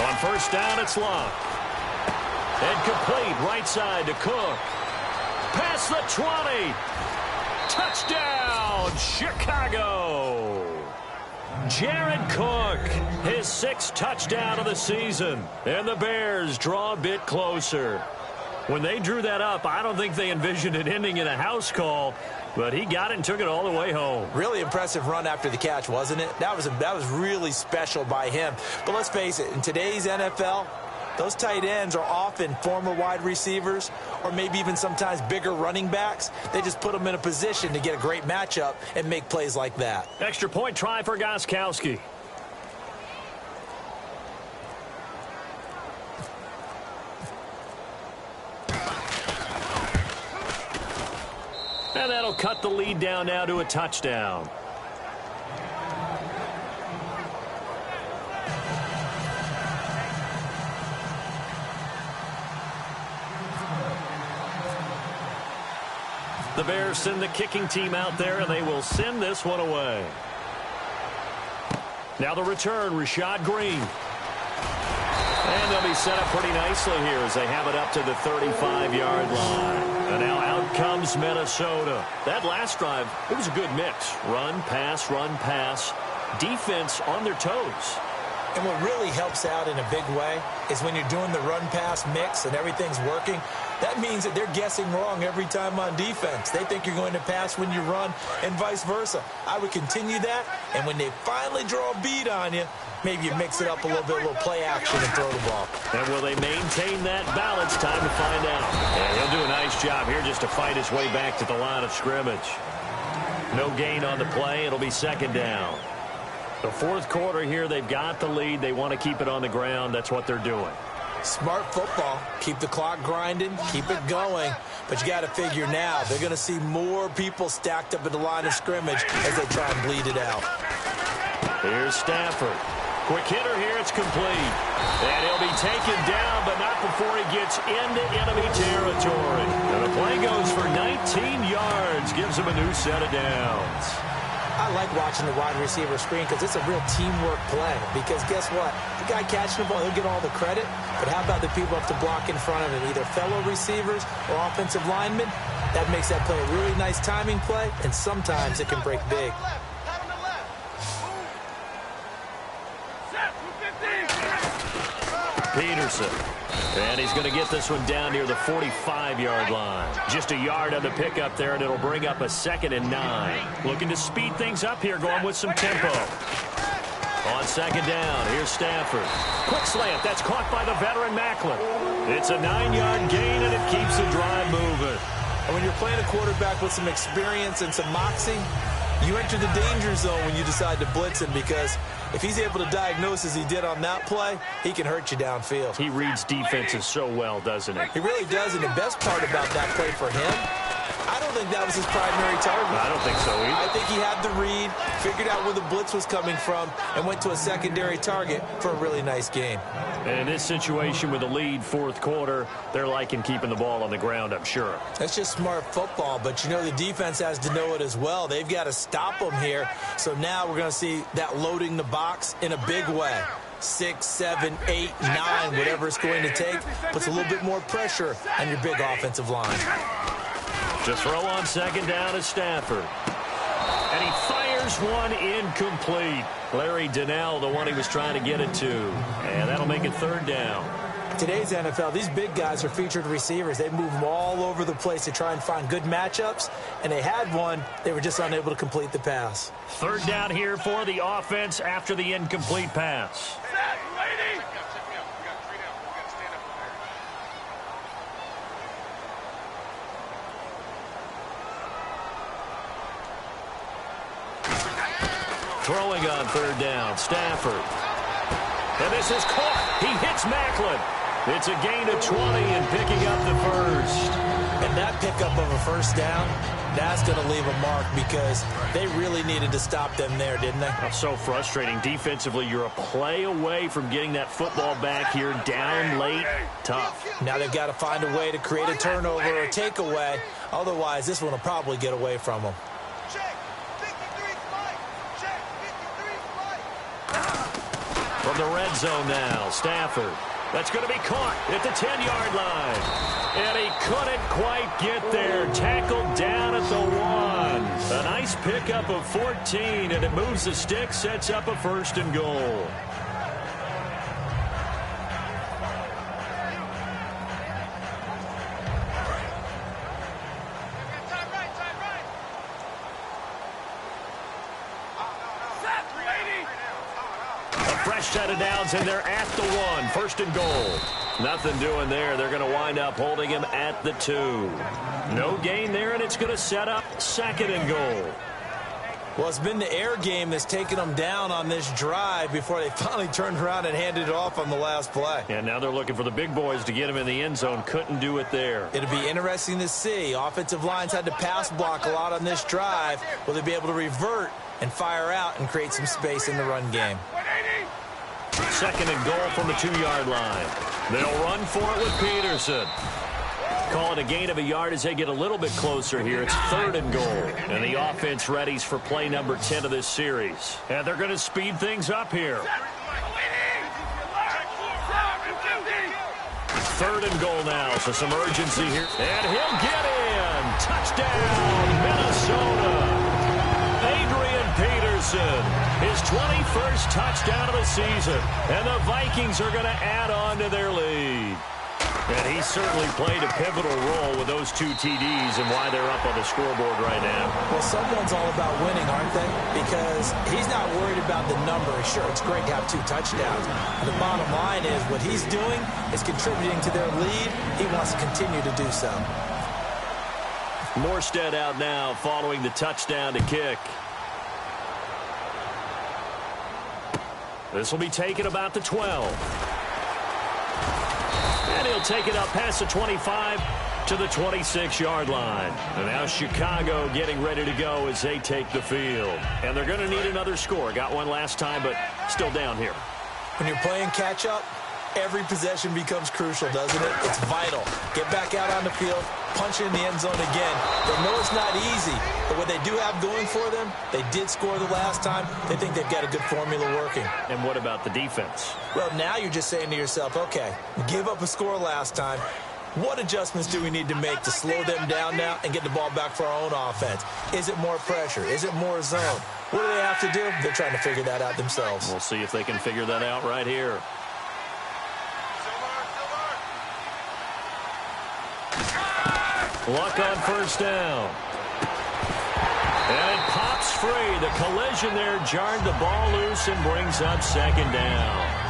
On first down, it's Locke. And complete right side to Cook. Past the 20. Touchdown, Chicago. Jared Cook, his 6th touchdown of the season. And the Bears draw a bit closer. When they drew that up, I don't think they envisioned it ending in a house call, but he got it and took it all the way home. Really impressive run after the catch, wasn't it? That was really special by him. But let's face it, in today's NFL, those tight ends are often former wide receivers or maybe even sometimes bigger running backs. They just put them in a position to get a great matchup and make plays like that. Extra point try for Gostkowski. And that'll cut the lead down now to a touchdown. The Bears send the kicking team out there, and they will send this one away. Now the return, Rashad Green. And they'll be set up pretty nicely here as they have it up to the 35-yard line. And now out comes Minnesota. That last drive, it was a good mix. Run, pass, defense on their toes. And what really helps out in a big way is when you're doing the run-pass mix and everything's working, that means that they're guessing wrong every time on defense. They think you're going to pass when you run and vice versa. I would continue that, and when they finally draw a beat on you, maybe you mix it up a little bit, a little play action and throw the ball. And will they maintain that balance? Time to find out. And he'll do a nice job here just to fight his way back to the line of scrimmage. No gain on the play. It'll be second down. The fourth quarter here, they've got the lead. They want to keep it on the ground. That's what they're doing. Smart football. Keep the clock grinding. Keep it going. But you got to figure now they're going to see more people stacked up at the line of scrimmage as they try and bleed it out. Here's Stafford. Quick hitter here. It's complete. And he'll be taken down, but not before he gets into enemy territory. And the play goes for 19 yards. Gives him a new set of downs. I like watching the wide receiver screen because it's a real teamwork play. Because guess what? The guy catching the ball, he'll get all the credit. But how about the people up to block in front of him, either fellow receivers or offensive linemen? That makes that play a really nice timing play, and sometimes it can break big. Peterson. And he's going to get this one down near the 45-yard line. Just a yard on the pickup there, and it'll bring up a 2nd and 9. Looking to speed things up here, going with some tempo. On second down, here's Stafford. Quick slant, that's caught by the veteran Macklin. It's a 9-yard gain, and it keeps the drive moving. And when you're playing a quarterback with some experience and some moxie, you enter the danger zone when you decide to blitz him, because if he's able to diagnose as he did on that play, he can hurt you downfield. He reads defenses so well, doesn't he? He really does, and the best part about that play for him, I don't think that was his primary target. I don't think so either. I think he had the read, figured out where the blitz was coming from, and went to a secondary target for a really nice gain. And in this situation with the lead fourth quarter, they're liking keeping the ball on the ground, I'm sure. That's just smart football, but you know the defense has to know it as well. They've got to stop them here. So now we're going to see that loading the box in a big way. 6, 7, 8, 9, whatever it's going to take, puts a little bit more pressure on your big offensive line. To throw on second down is Stafford. And he fires one incomplete. Larry Donnell, the one he was trying to get it to. And that'll make it third down. Today's NFL, these big guys are featured receivers. They move them all over the place to try and find good matchups. And they had one. They were just unable to complete the pass. Third down here for the offense after the incomplete pass. Throwing on third down, Stafford. And this is caught. He hits Macklin. It's a gain of 20 and picking up the first. And that pickup of a first down, that's going to leave a mark, because they really needed to stop them there, didn't they? Oh, so frustrating. Defensively, you're a play away from getting that football back here down late. Tough. Now they've got to find a way to create a turnover or a takeaway. Otherwise, this one will probably get away from them. From the red zone now, Stafford. That's going to be caught at the 10-yard line. And he couldn't quite get there. Tackled down at the 1. A nice pickup of 14, and it moves the stick, sets up a first and goal. Set of downs, and they're at the 1. First and goal. Nothing doing there. They're going to wind up holding him at the 2. No gain there, and it's going to set up second and goal. Well, it's been the air game that's taken them down on this drive before they finally turned around and handed it off on the last play. And now they're looking for the big boys to get him in the end zone. Couldn't do it there. It'll be interesting to see. Offensive lines had to pass block a lot on this drive. Will they be able to revert and fire out and create some space in the run game? Second and goal from the 2-yard line. They'll run for it with Peterson. Call it a gain of a yard as they get a little bit closer here. It's third and goal. And the offense readies for play number 10 of this series. And they're going to speed things up here. Third and goal now, so some urgency here. And he'll get in. Touchdown, Minnesota. Adrian Peterson, his 21st touchdown of the season. And the Vikings are going to add on to their lead. And he certainly played a pivotal role with those 2 TDs and why they're up on the scoreboard right now. Well, someone's all about winning, aren't they? Because he's not worried about the number. Sure, it's great to have 2 touchdowns. The bottom line is what he's doing is contributing to their lead. He wants to continue to do so. Morstead out now following the touchdown to kick. This will be taken about the 12. And he'll take it up past the 25 to the 26-yard line. And now Chicago getting ready to go as they take the field. And they're going to need another score. Got one last time, but still down here. When you're playing catch-up, every possession becomes crucial, doesn't it? It's vital. Get back out on the field, punch it in the end zone again. They know it's not easy, but what they do have going for them, they did score the last time. They think they've got a good formula working. And what about the defense? Well, now you're just saying to yourself, okay, we gave up a score last time. What adjustments do we need to make to slow them down now and get the ball back for our own offense? Is it more pressure? Is it more zone? What do they have to do? They're trying to figure that out themselves. We'll see if they can figure that out right here. Luck on first down. And it pops free. The collision there jarred the ball loose and brings up second down.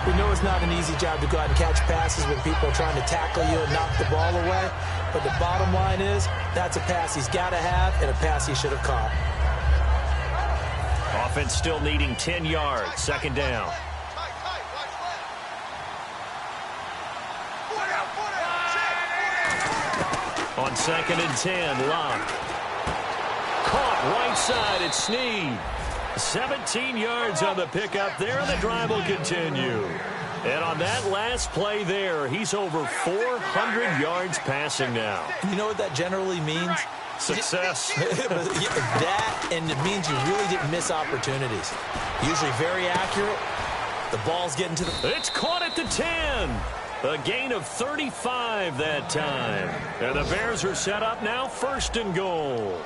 We know it's not an easy job to go out and catch passes when people are trying to tackle you and knock the ball away. But the bottom line is, that's a pass he's got to have and a pass he should have caught. Offense still needing 10 yards. Second down. On 2nd and 10, Locke. Caught right side, it's Snead. 17 yards on the pickup there, and the drive will continue. And on that last play there, he's over 400 yards passing now. You know what that generally means? Success. That, and it means you really didn't miss opportunities. Usually very accurate. The ball's getting to the... It's caught at the 10. A gain of 35 that time. And the Bears are set up now, 1st and goal.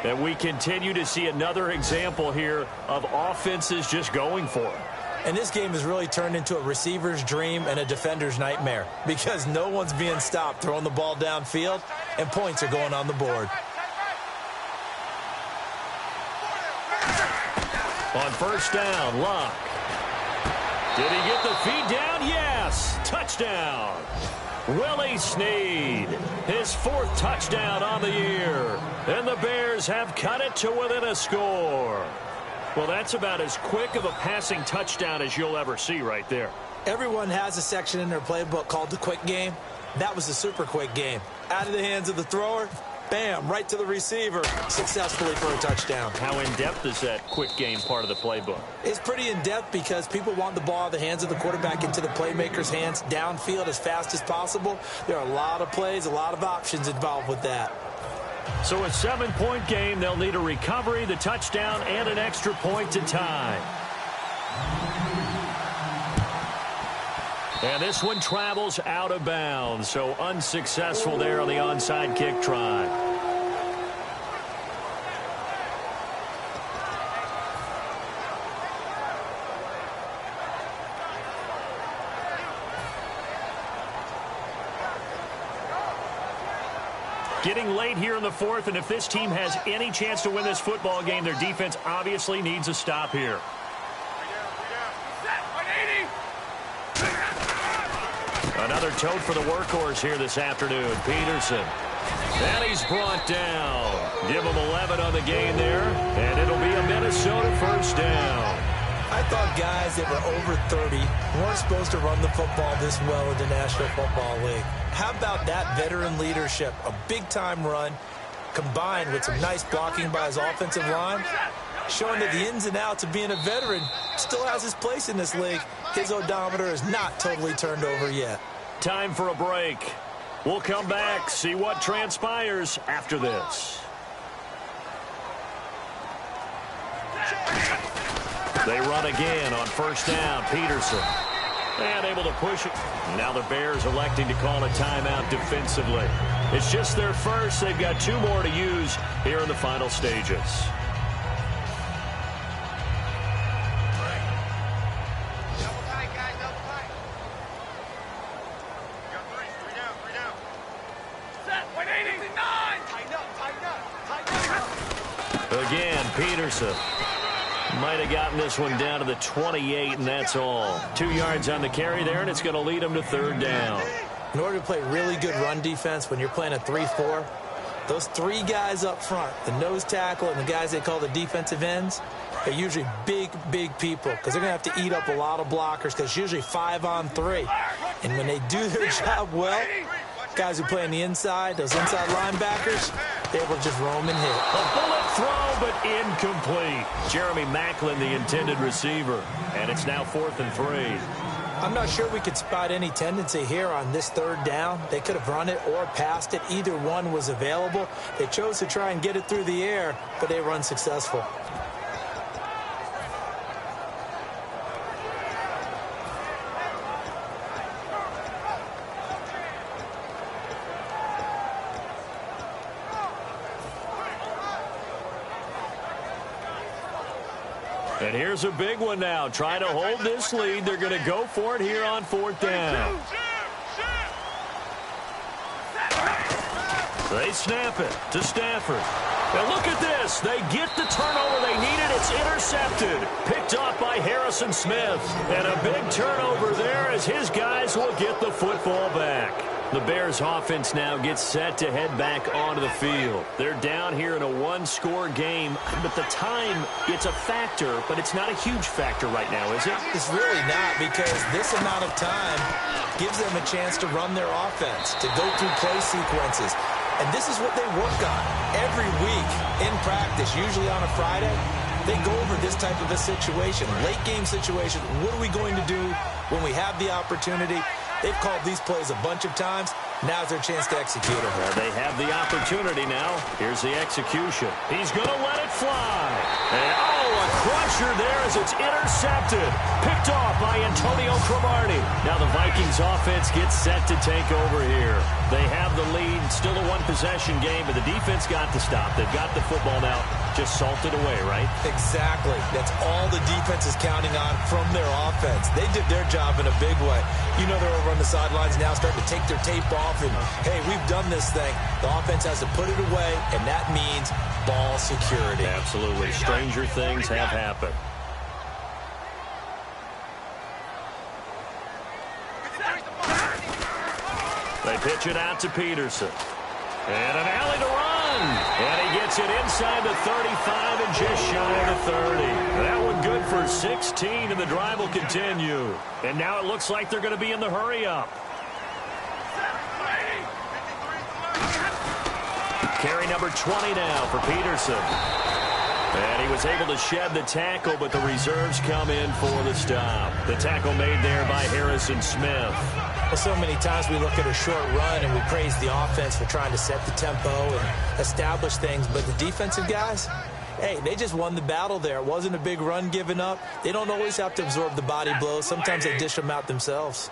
And we continue to see another example here of offenses just going for it. And this game has really turned into a receiver's dream and a defender's nightmare because no one's being stopped throwing the ball downfield, and points are going on the board. On 1st down, Locke. Did he get the feed down? Yes. Touchdown. Willie Snead, his 4th touchdown on the year. And the Bears have cut it to within a score. Well, that's about as quick of a passing touchdown as you'll ever see right there. Everyone has a section in their playbook called the quick game. That was a super quick game. Out of the hands of the thrower, bam, right to the receiver, successfully for a touchdown. How in-depth is that quick game part of the playbook? It's pretty in-depth because people want the ball out of the hands of the quarterback into the playmaker's hands downfield as fast as possible. There are a lot of plays, a lot of options involved with that. So a 7-point game, they'll need a recovery, the touchdown, and an extra point to tie. And this one travels out of bounds, so unsuccessful there on the onside kick try. Getting late here in the 4th, and if this team has any chance to win this football game, their defense obviously needs a stop here. Another tote for the workhorse here this afternoon, Peterson. And he's brought down. Give him 11 on the game there, and it'll be a Minnesota 1st down. I thought guys that were over 30 weren't supposed to run the football this well in the National Football League. How about that veteran leadership? A big-time run combined with some nice blocking by his offensive line, showing that the ins and outs of being a veteran still has his place in this league. His odometer is not totally turned over yet. Time for a break. We'll come back, see what transpires after this. They run again on 1st down. Peterson. And able to push it. Now the Bears electing to call a timeout defensively. It's just their first. They've got 2 more to use here in the final stages. Again, Peterson. Might have gotten this one down to the 28, and that's all. 2 yards on the carry there, and it's going to lead them to 3rd down. In order to play really good run defense when you're playing a 3-4, those 3 guys up front, the nose tackle and the guys they call the defensive ends, are usually big, big people because they're going to have to eat up a lot of blockers because it's usually 5-on-3. And when they do their job well, guys who play on the inside, those inside linebackers, they will just roam and hit. A bullet throw, but incomplete. Jeremy Maclin, the intended receiver. And it's now 4th and 3. I'm not sure we could spot any tendency here on this 3rd down. They could have run it or passed it. Either one was available. They chose to try and get it through the air, but they were unsuccessful. And here's a big one now. Trying to hold this lead. They're going to go for it here on 4th down. They snap it to Stafford. And look at this. They get the turnover they needed. It's intercepted. Picked off by Harrison Smith. And a big turnover there as his guys will get the football back. The Bears offense now gets set to head back onto the field. They're down here in a one-score game, but the time, it's a factor, but it's not a huge factor right now, is it? It's really not, because this amount of time gives them a chance to run their offense, to go through play sequences. And this is what they work on every week in practice, usually on a Friday. They go over this type of a situation, late-game situation. What are we going to do when we have the opportunity? They've called these plays a bunch of times. Now's their chance to execute them. Well, they have the opportunity now. Here's the execution. He's going to let it fly. And, a crusher there as it's intercepted. Picked off by Antonio Cromartie. Now the Vikings offense gets set to take over here. They have the lead. Still a one-possession game, but the defense got to stop. They've got the football now. Just salted away, right? Exactly. That's all the defense is counting on from their offense. They did their job in a big way. You know they're over on the sidelines now starting to take their tape off and, hey, we've done this thing. The offense has to put it away, and that means ball security. Absolutely. Stranger things have happened. They pitch it out to Peterson. And an alley to run. And he gets it inside the 35 and just shy of the 30. That one good for 16, and the drive will continue. And now it looks like they're going to be in the hurry-up. Carry number 20 now for Peterson. And he was able to shed the tackle, but the reserves come in for the stop. The tackle made there by Harrison Smith. Well, so many times we look at a short run and we praise the offense for trying to set the tempo and establish things, but the defensive guys, hey, they just won the battle there. It wasn't a big run given up. They don't always have to absorb the body blows. Sometimes they dish them out themselves.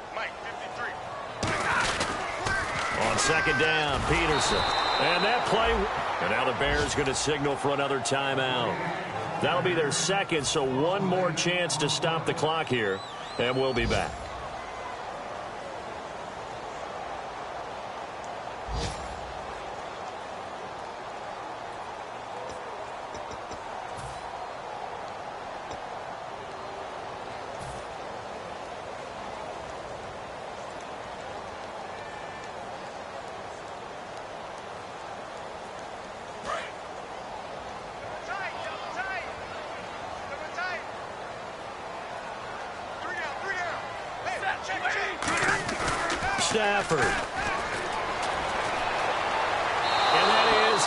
On second down, Peterson. And that play, and now the Bears going to signal for another timeout. That'll be their second, so one more chance to stop the clock here, and we'll be back. Stafford. And that is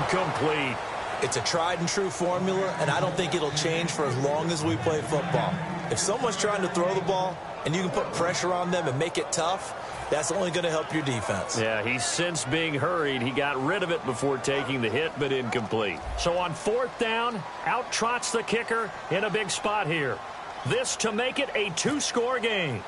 incomplete. It's a tried and true formula, and I don't think it'll change for as long as we play football. If someone's trying to throw the ball and you can put pressure on them and make it tough, that's only going to help your defense. Yeah, he's since being hurried. He got rid of it before taking the hit, but incomplete. So on fourth down, out trots the kicker in a big spot here. This to make it a two-score game.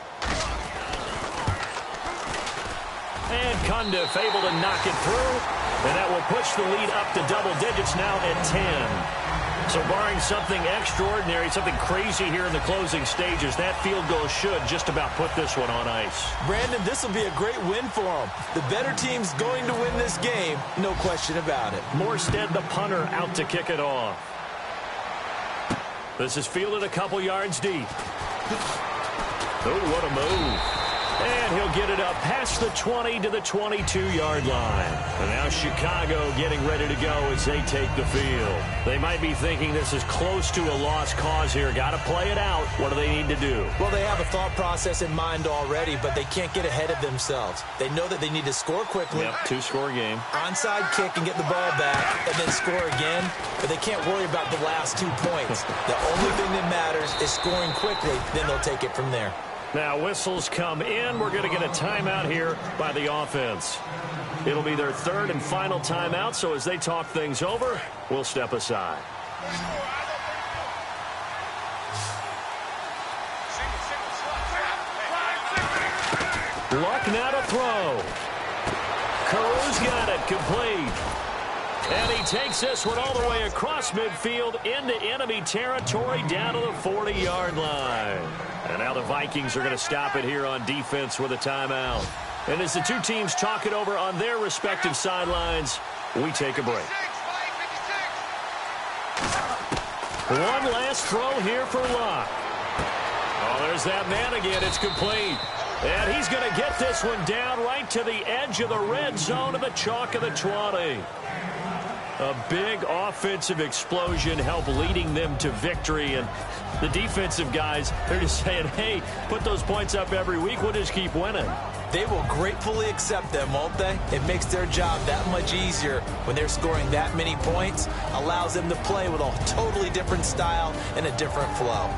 And Cundiff able to knock it through. And that will push the lead up to double digits now at 10. So barring something extraordinary, something crazy here in the closing stages, that field goal should just about put this one on ice. Brandon, this will be a great win for them. The better team's going to win this game, no question about it. Morstead, the punter, out to kick it off. This is fielded a couple yards deep. Oh, what a move. And he'll get it up past the 20 to the 22-yard line. And now Chicago getting ready to go as they take the field. They might be thinking this is close to a lost cause here. Got to play it out. What do they need to do? Well, they have a thought process in mind already, but they can't get ahead of themselves. They know that they need to score quickly. Yep, two-score game. Onside kick and get the ball back and then score again. But they can't worry about the last 2 points. The only thing that matters is scoring quickly. Then they'll take it from there. Now whistles come in. We're going to get a timeout here by the offense. It'll be their third and final timeout, so as they talk things over, we'll step aside. Luck now to throw. Caru's got it complete. And he takes this one all the way across midfield into enemy territory down to the 40-yard line. And now the Vikings are going to stop it here on defense with a timeout. And as the two teams talk it over on their respective sidelines, we take a break. One last throw here for Luck. Oh, there's that man again. It's complete. And he's going to get this one down right to the edge of the red zone of the chalk of the 20. A big offensive explosion helped leading them to victory. And the defensive guys, they're just saying, hey, put those points up every week. We'll just keep winning. They will gratefully accept them, won't they? It makes their job that much easier when they're scoring that many points. Allows them to play with a totally different style and a different flow.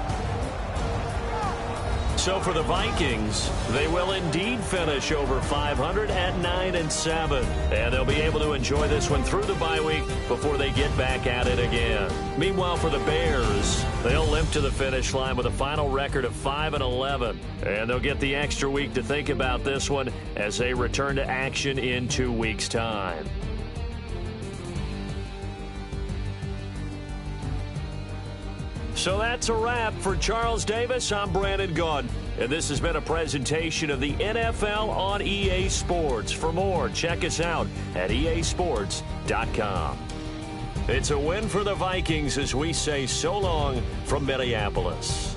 So for the Vikings, they will indeed finish over 500 at 9-7. And they'll be able to enjoy this one through the bye week before they get back at it again. Meanwhile, for the Bears, they'll limp to the finish line with a final record of 5-11. And they'll get the extra week to think about this one as they return to action in 2 weeks' time. So that's a wrap. For Charles Davis, I'm Brandon Gaudin, and this has been a presentation of the NFL on EA Sports. For more, check us out at easports.com. It's a win for the Vikings as we say so long from Minneapolis.